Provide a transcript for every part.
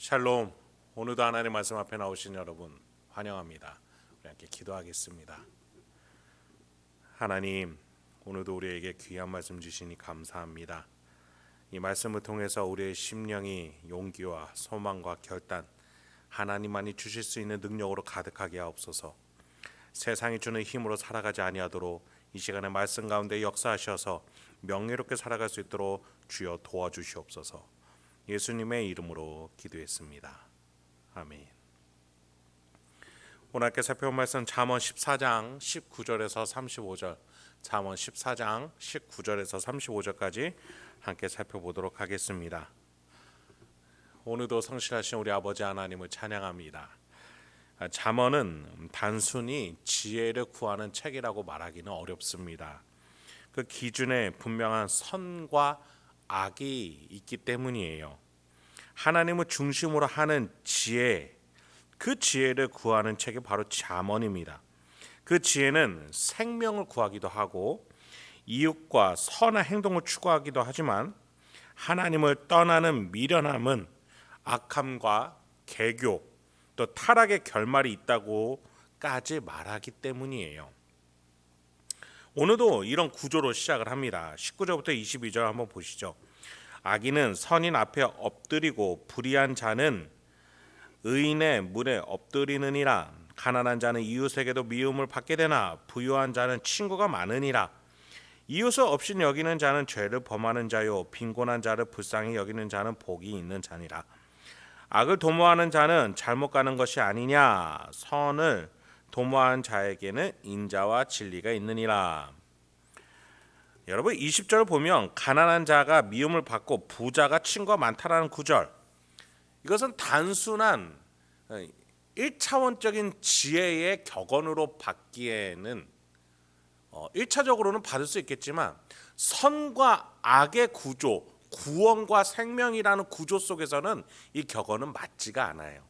샬롬. 오늘도 하나님 말씀 앞에 나오신 여러분 환영합니다. 우리 함께 기도하겠습니다. 하나님, 오늘도 우리에게 귀한 말씀 주시니 감사합니다. 이 말씀을 통해서 우리의 심령이 용기와 소망과 결단, 하나님만이 주실 수 있는 능력으로 가득하게 하옵소서. 세상이 주는 힘으로 살아가지 아니하도록 이 시간에 말씀 가운데 역사하셔서 명예롭게 살아갈 수 있도록 주여 도와주시옵소서. 예수님의 이름으로 기도했습니다. 아멘. 오늘 함께 살펴볼 말씀 잠언 14장 19절에서 35절, 잠언 14장 19절에서 35절까지 함께 살펴보도록 하겠습니다. 오늘도 성실하신 우리 아버지 하나님을 찬양합니다. 잠언은 단순히 지혜를 구하는 책이라고 말하기는 어렵습니다. 그 기준에 분명한 선과 악이 있기 때문이에요. 하나님을 중심으로 하는 지혜, 그 지혜를 구하는 책이 바로 잠언입니다. 그 지혜는 생명을 구하기도 하고 이웃과 선한 행동을 추구하기도 하지만 하나님을 떠나는 미련함은 악함과 개교, 또 타락의 결말이 있다고까지 말하기 때문이에요. 오늘도 이런 구조로 시작을 합니다. 19절부터 22절 한번 보시죠. 악인은 선인 앞에 엎드리고 불의한 자는 의인의 문에 엎드리느니라. 가난한 자는 이웃에게도 미움을 받게 되나 부유한 자는 친구가 많으니라. 이웃을 없이 여기는 자는 죄를 범하는 자요 빈곤한 자를 불쌍히 여기는 자는 복이 있는 자니라. 악을 도모하는 자는 잘못 가는 것이 아니냐. 선을 도모하는 자에게는 인자와 진리가 있느니라. 여러분 20절 보면 가난한 자가 미움을 받고 부자가 친구가 많다라는 구절, 이것은 단순한 1차원적인 지혜의 격언으로 받기에는 1차적으로는 받을 수 있겠지만 선과 악의 구조, 구원과 생명이라는 구조 속에서는 이 격언은 맞지가 않아요.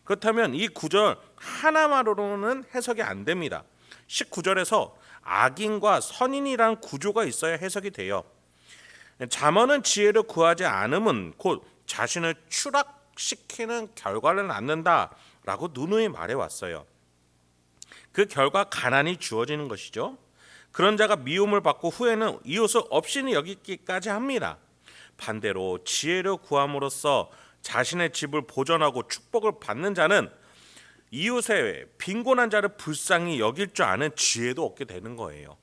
그렇다면 이 구절 하나만으로는 해석이 안 됩니다. 19절에서 악인과 선인이라는 구조가 있어야 해석이 돼요. 잠언은 지혜를 구하지 않음은 곧 자신을 추락시키는 결과를 낳는다라고 누누이 말해왔어요. 그 결과 가난이 주어지는 것이죠. 그런 자가 미움을 받고 후에는 이웃을 없이는 여기기까지 합니다. 반대로 지혜를 구함으로써 자신의 집을 보존하고 축복을 받는 자는 이웃의 빈곤한 자를 불쌍히 여길 줄 아는 지혜도 얻게 되는 거예요.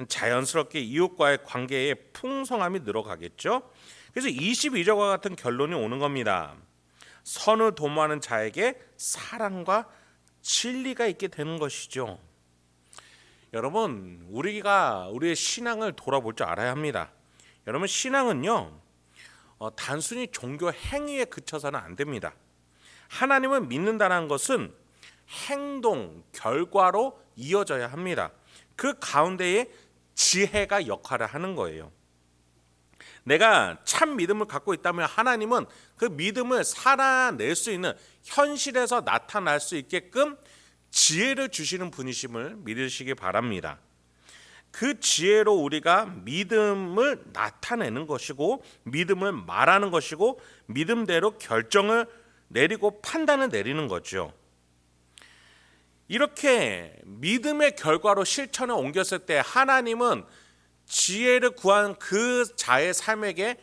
자연스럽게 이웃과의 관계에 풍성함이 늘어가겠죠. 그래서 22절과 같은 결론이 오는 겁니다. 선을 도모하는 자에게 사랑과 진리가 있게 되는 것이죠. 여러분, 우리가 우리의 신앙을 돌아볼 줄 알아야 합니다. 여러분, 신앙은요 단순히 종교 행위에 그쳐서는 안 됩니다. 하나님을 믿는다는 것은 행동, 결과로 이어져야 합니다. 그 가운데에 지혜가 역할을 하는 거예요. 내가 참 믿음을 갖고 있다면 하나님은 그 믿음을 살아낼 수 있는, 현실에서 나타날 수 있게끔 지혜를 주시는 분이심을 믿으시기 바랍니다. 그 지혜로 우리가 믿음을 나타내는 것이고 믿음을 말하는 것이고 믿음대로 결정을 내리고 판단을 내리는 거죠. 이렇게 믿음의 결과로 실천을 옮겼을 때 하나님은 지혜를 구한 그 자의 삶에게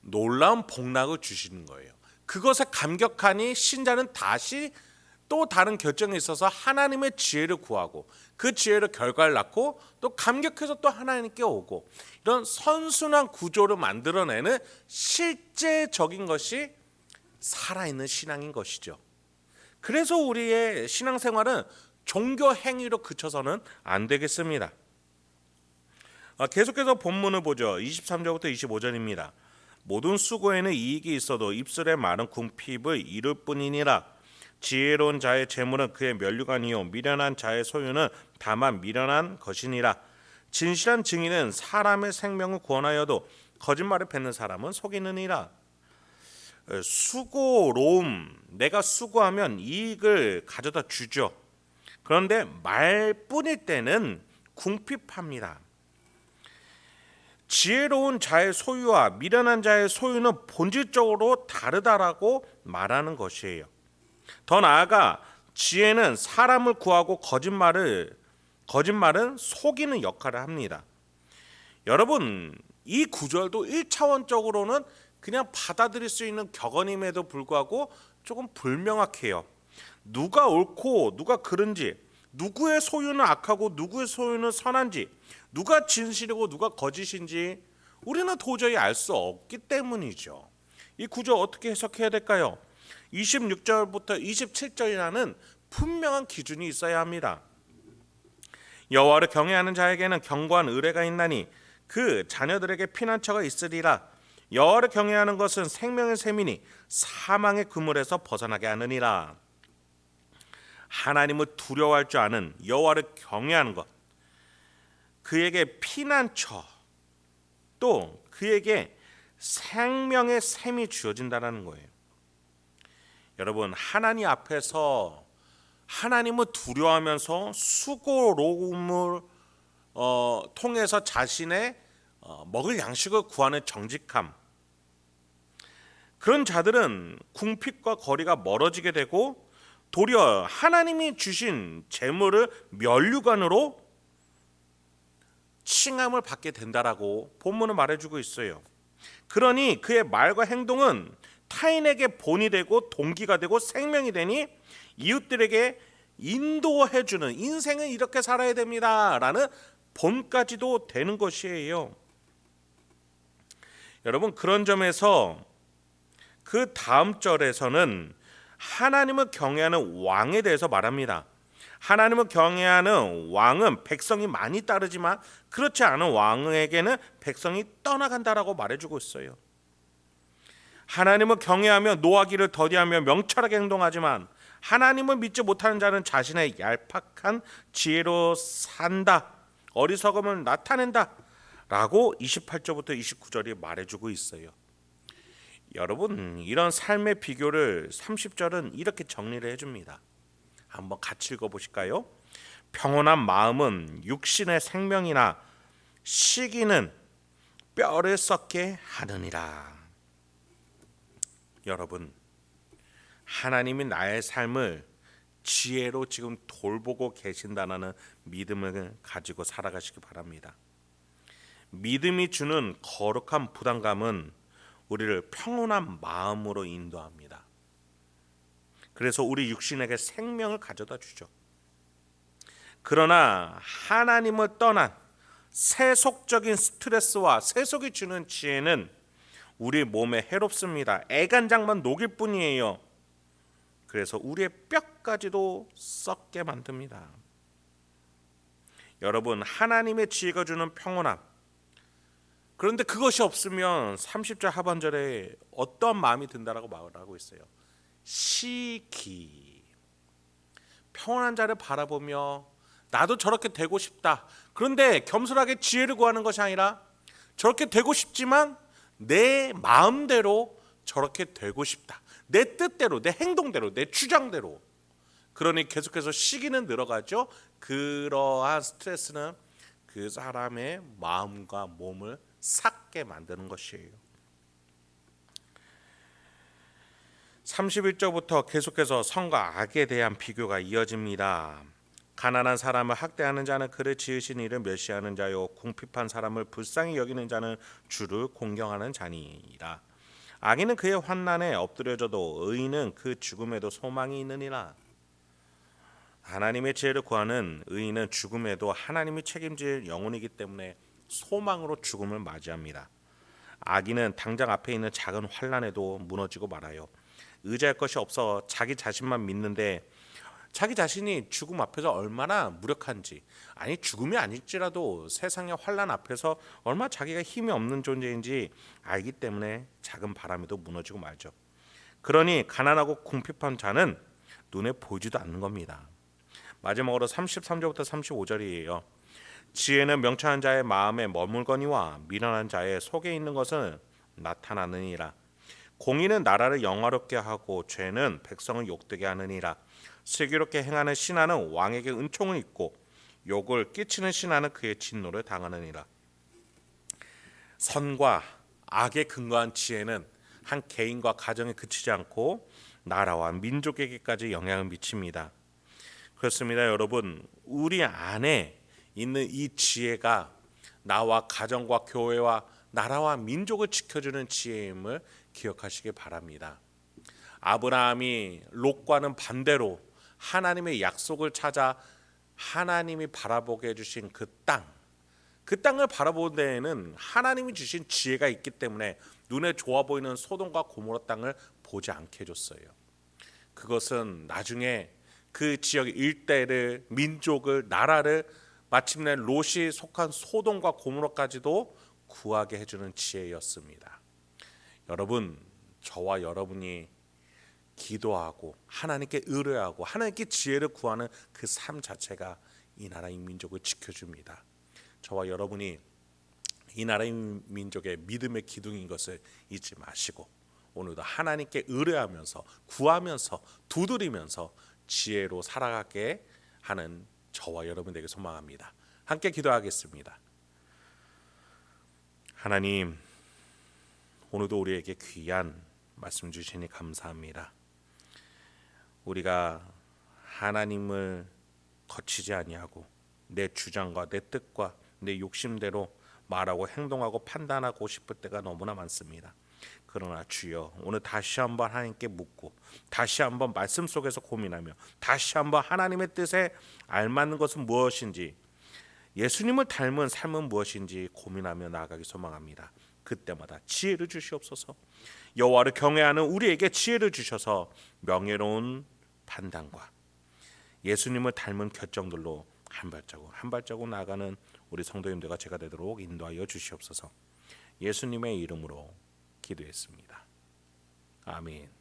놀라운 복락을 주시는 거예요. 그것에 감격하니 신자는 다시 또 다른 결정에 있어서 하나님의 지혜를 구하고 그 지혜로 결과를 낳고 또 감격해서 또 하나님께 오고, 이런 선순환 구조를 만들어내는 실제적인 것이 살아있는 신앙인 것이죠. 그래서 우리의 신앙생활은 종교 행위로 그쳐서는 안 되겠습니다. 계속해서 본문을 보죠. 23절부터 25절입니다. 모든 수고에는 이익이 있어도 입술의 말은 궁핍을 이룰 뿐이니라. 지혜로운 자의 재물은 그의 면류관이요 미련한 자의 소유는 다만 미련한 것이니라. 진실한 증인은 사람의 생명을 구원하여도 거짓말을 뱉는 사람은 속이느니라. 수고로움, 내가 수고하면 이익을 가져다 주죠. 그런데 말뿐일 때는 궁핍합니다. 지혜로운 자의 소유와 미련한 자의 소유는 본질적으로 다르다라고 말하는 것이에요. 더 나아가 지혜는 사람을 구하고 거짓말은 속이는 역할을 합니다. 여러분, 이 구절도 1차원적으로는 그냥 받아들일 수 있는 격언임에도 불구하고 조금 불명확해요. 누가 옳고 누가 그른지, 누구의 소유는 악하고 누구의 소유는 선한지, 누가 진실이고 누가 거짓인지 우리는 도저히 알 수 없기 때문이죠. 이 구절 어떻게 해석해야 될까요? 26절부터 27절이라는 분명한 기준이 있어야 합니다. 여호와를 경외하는 자에게는 견고한 의뢰가 있나니 그 자녀들에게 피난처가 있으리라. 여호와를 경외하는 것은 생명의 셈이니 사망의 그물에서 벗어나게 하느니라. 하나님을 두려워할 줄 아는 여호와를 경외하는 것, 그에게 피난처, 또 그에게 생명의 셈이 주어진다는 거예요. 여러분, 하나님 앞에서 하나님을 두려워하면서 수고로움을 통해서 자신의 먹을 양식을 구하는 정직함, 그런 자들은 궁핍과 거리가 멀어지게 되고 도리어 하나님이 주신 재물을 면류관으로 칭함을 받게 된다라고 본문은 말해주고 있어요. 그러니 그의 말과 행동은 타인에게 본이 되고 동기가 되고 생명이 되니 이웃들에게 인도해주는, 인생은 이렇게 살아야 됩니다라는 본까지도 되는 것이에요. 여러분, 그런 점에서 그 다음 절에서는 하나님을 경외하는 왕에 대해서 말합니다. 하나님을 경외하는 왕은 백성이 많이 따르지만 그렇지 않은 왕에게는 백성이 떠나간다라고 말해주고 있어요. 하나님을 경외하며 노하기를 더디하며 명철하게 행동하지만 하나님을 믿지 못하는 자는 자신의 얄팍한 지혜로 산다, 어리석음을 나타낸다 라고 28절부터 29절이 말해주고 있어요. 여러분, 이런 삶의 비교를 30절은 이렇게 정리를 해줍니다. 한번 같이 읽어보실까요? 평온한 마음은 육신의 생명이나 시기는 뼈를 썩게 하느니라. 여러분, 하나님이 나의 삶을 지혜로 지금 돌보고 계신다는 믿음을 가지고 살아가시기 바랍니다. 믿음이 주는 거룩한 부담감은 우리를 평온한 마음으로 인도합니다. 그래서 우리 육신에게 생명을 가져다 주죠. 그러나 하나님을 떠난 세속적인 스트레스와 세속이 주는 지혜는 우리 몸에 해롭습니다. 애간장만 녹일 뿐이에요. 그래서 우리의 뼈까지도 썩게 만듭니다. 여러분, 하나님의 지혜가 주는 평온함, 그런데 그것이 없으면 30절 하반절에 어떠한 마음이 든다라고 말하고 있어요. 시기. 평온한 자를 바라보며 나도 저렇게 되고 싶다. 그런데 겸손하게 지혜를 구하는 것이 아니라 저렇게 되고 싶지만 내 마음대로 저렇게 되고 싶다. 내 뜻대로, 내 행동대로, 내 주장대로. 그러니 계속해서 시기는 늘어가죠. 그러한 스트레스는 그 사람의 마음과 몸을 삭게 만드는 것이에요. 31절부터 계속해서 선과 악에 대한 비교가 이어집니다. 가난한 사람을 학대하는 자는 그를 지으신 이를 멸시하는 자요, 궁핍한 사람을 불쌍히 여기는 자는 주를 공경하는 자니라. 악인은 그의 환난에 엎드려져도 의인은 그 죽음에도 소망이 있느니라. 하나님의 지혜를 구하는 의인은 죽음에도 하나님이 책임질 영혼이기 때문에 소망으로 죽음을 맞이합니다. 악인은 당장 앞에 있는 작은 환난에도 무너지고 말아요. 의지할 것이 없어 자기 자신만 믿는데 자기 자신이 죽음 앞에서 얼마나 무력한지, 아니 죽음이 아닐지라도 세상의 환난 앞에서 얼마나 자기가 힘이 없는 존재인지 알기 때문에 작은 바람에도 무너지고 말죠. 그러니 가난하고 궁핍한 자는 눈에 보이지도 않는 겁니다. 마지막으로 33절부터 35절이에요. 지혜는 명철한 자의 마음에 머물거니와 미련한 자의 속에 있는 것은 나타나느니라. 공의는 나라를 영화롭게 하고 죄는 백성을 욕되게 하느니라. 슬기롭게 행하는 신하는 왕에게 은총을 입고 욕을 끼치는 신하는 그의 진노를 당하느니라. 선과 악에 근거한 지혜는 한 개인과 가정에 그치지 않고 나라와 민족에게까지 영향을 미칩니다. 그렇습니다, 여러분. 우리 안에 있는 이 지혜가 나와 가정과 교회와 나라와 민족을 지켜주는 지혜임을 기억하시기 바랍니다. 아브라함이 롯과는 반대로 하나님의 약속을 찾아 하나님이 바라보게 해주신 그 땅을 바라보는 데에는 하나님이 주신 지혜가 있기 때문에 눈에 좋아 보이는 소돔과 고모라 땅을 보지 않게 해줬어요. 그것은 나중에 그 지역 일대를, 민족을, 나라를 마침내 롯이 속한 소돔과 고모라까지도 구하게 해주는 지혜였습니다. 여러분, 저와 여러분이 기도하고 하나님께 의뢰하고 하나님께 지혜를 구하는 그 삶 자체가 이 나라의 민족을 지켜줍니다. 저와 여러분이 이 나라의 민족의 믿음의 기둥인 것을 잊지 마시고 오늘도 하나님께 의뢰하면서 구하면서 두드리면서 지혜로 살아가게 하는 저와 여러분 되게 소망합니다. 함께 기도하겠습니다. 하나님, 오늘도 우리에게 귀한 말씀 주시니 감사합니다. 우리가 하나님을 거치지 아니하고 내 주장과 내 뜻과 내 욕심대로 말하고 행동하고 판단하고 싶을 때가 너무나 많습니다. 그러나 주여, 오늘 다시 한번 하나님께 묻고 다시 한번 말씀 속에서 고민하며 다시 한번 하나님의 뜻에 알맞는 것은 무엇인지, 예수님을 닮은 삶은 무엇인지 고민하며 나아가기 소망합니다. 그때마다 지혜를 주시옵소서. 여호와를 경외하는 우리에게 지혜를 주셔서 명예로운 판단과 예수님을 닮은 결정들로 한 발자국 나아가는 우리 성도님들과 제가 되도록 인도하여 주시옵소서. 예수님의 이름으로 기도했습니다. 아멘.